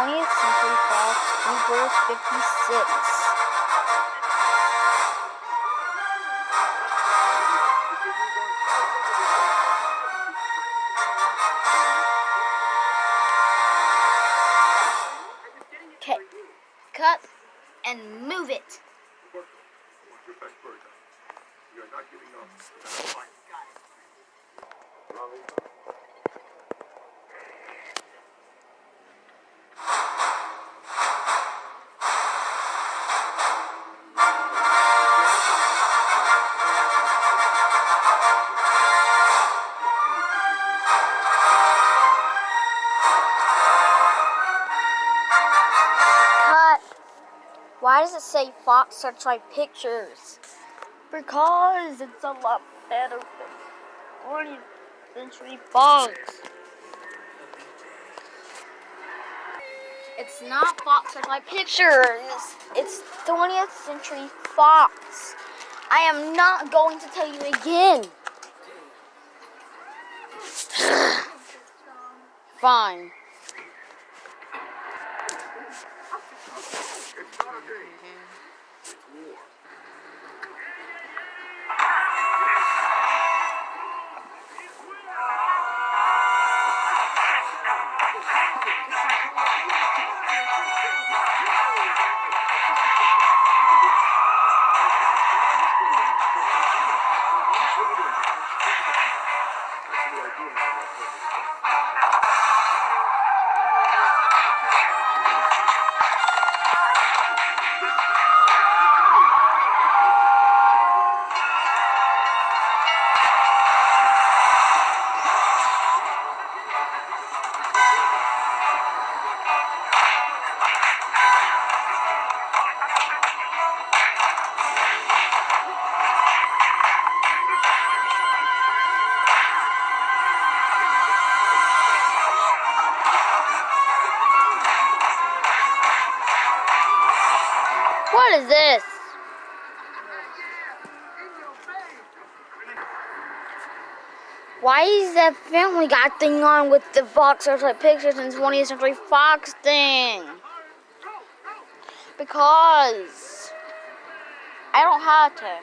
20th Century Fox Bloopers 56. Okay, cut and move it. Why does it say Fox Searchlight Pictures? Because it's a lot better than 20th Century Fox. It's not Fox Searchlight Pictures. It's 20th Century Fox. I am not going to tell you again. Fine. What is this? Why is that Family Guy thing on with the Fox Searchlight Pictures and 20th Century Fox thing? Because I don't have to.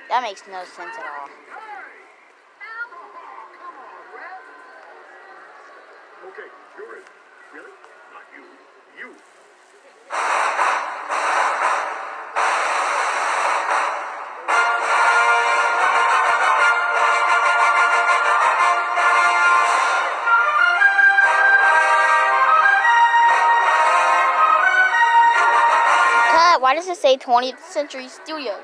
That makes no sense at all. Okay, you're in. Really? Not you. You. Why does it say 20th Century Studios?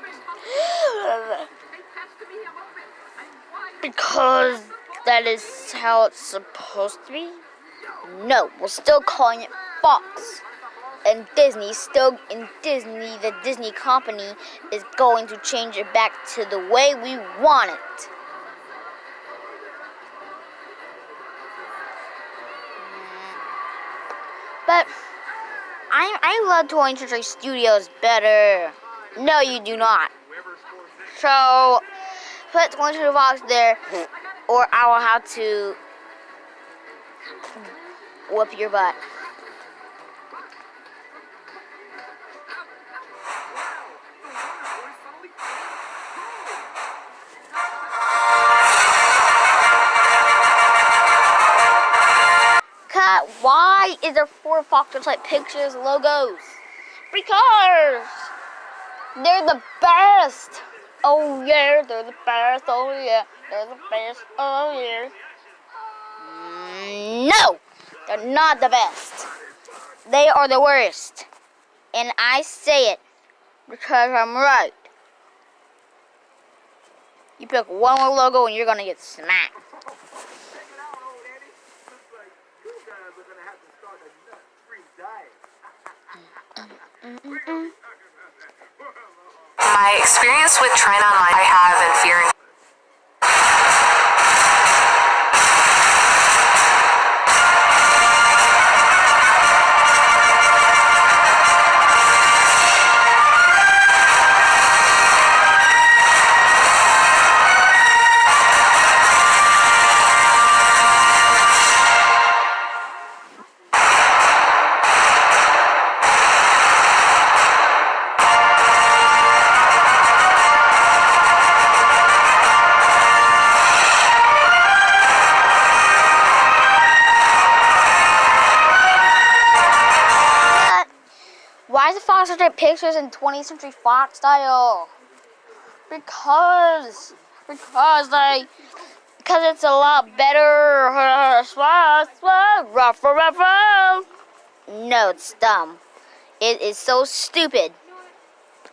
Because that is how it's supposed to be? No, we're still calling it Fox. And Disney, the Disney company, is going to change it back to the way we want it. But I love 20th Century Studios better. No, you do not. So, put 20th Century Fox there, or I will have to whoop your butt. Why is there 4 Fox Searchlight Pictures logos? Because they're the best. Oh yeah, they're the best. Oh yeah, they're the best. Oh yeah. No, they're not the best. They are the worst. And I say it because I'm right. You pick one more logo and you're gonna get smacked. My experience with trying online I have and fearing. Fox will take pictures in 20th Century Fox style. Because it's a lot better. No, it's dumb. It is so stupid.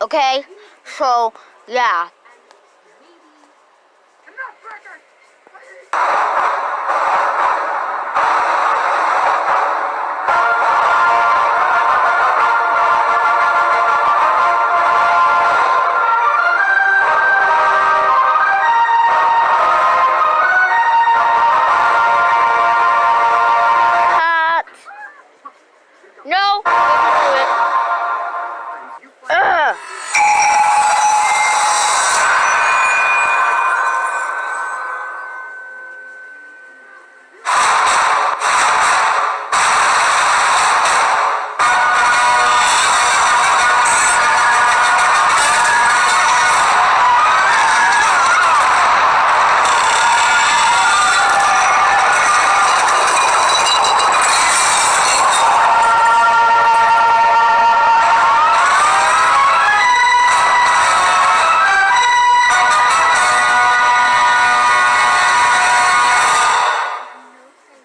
Okay? So, yeah. Cut. No. Ugh.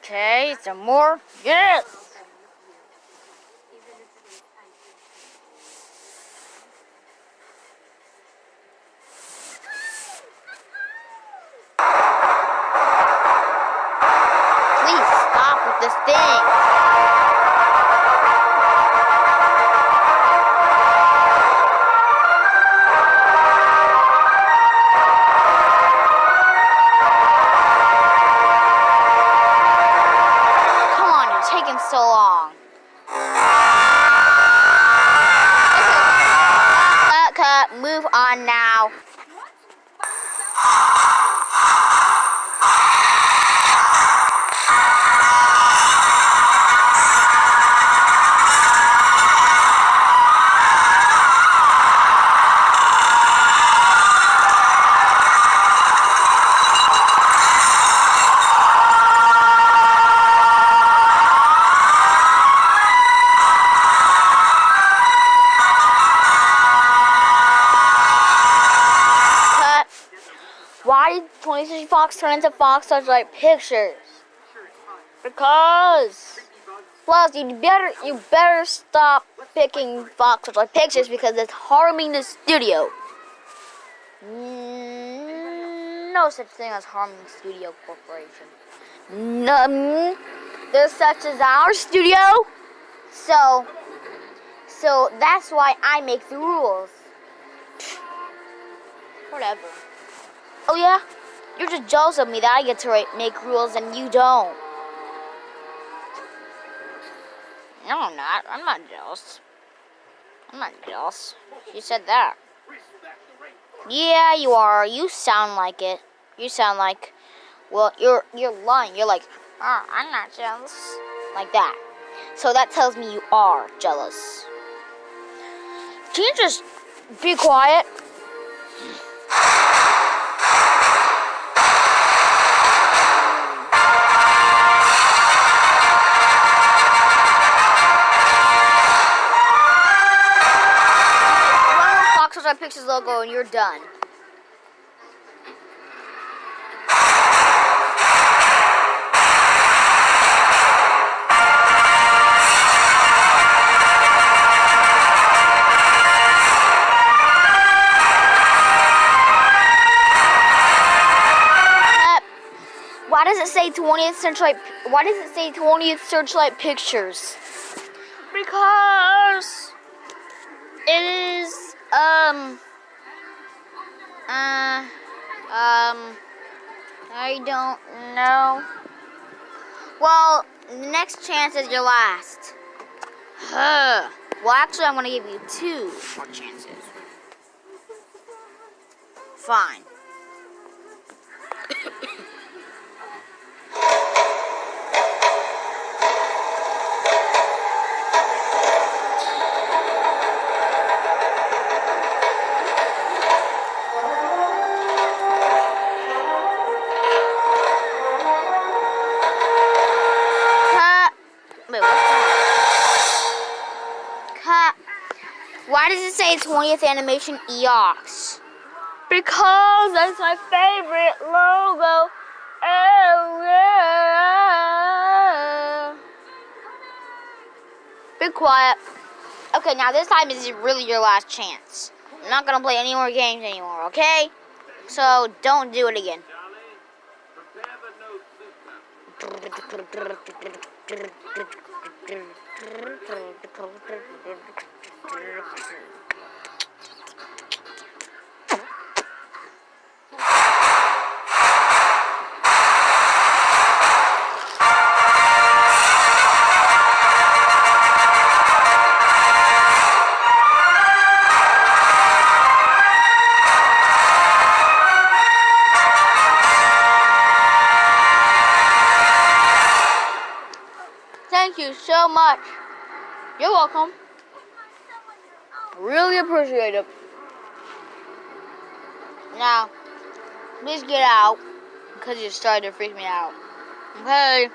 Okay, some more. Yes. Please stop with this thing. Come on, you're taking so long. Cut. Move on now. Why did 20th Century Fox turn into Fox Searchlight Pictures? Because. Plus, you better stop picking Fox Searchlight Pictures because it's harming the studio. No such thing as harming the studio corporation. None. There's such as our studio. So that's why I make the rules. Whatever. Oh yeah? You're just jealous of me that I get to make rules and you don't. No, I'm not. I'm not jealous. I'm not jealous. You said that. Yeah, you are. You sound like it. You sound like, well, you're lying. You're like, oh, I'm not jealous. Like that. So that tells me you are jealous. Can you just be quiet? Our Pictures logo and you're done. Why does it say 20th Century? Why does it say 20th Searchlight Pictures? Because it is I don't know. Well, the next chance is your last. Well, actually, I'm gonna give you 2 more chances. Fine. May 20th animation Eox. Because that's my favorite logo ever. Be quiet. Okay, now this time is really your last chance. I'm not gonna play any more games anymore, okay? So don't do it again. Thank you so much. You're welcome. Really appreciate it. Now, please get out because you're starting to freak me out. Okay?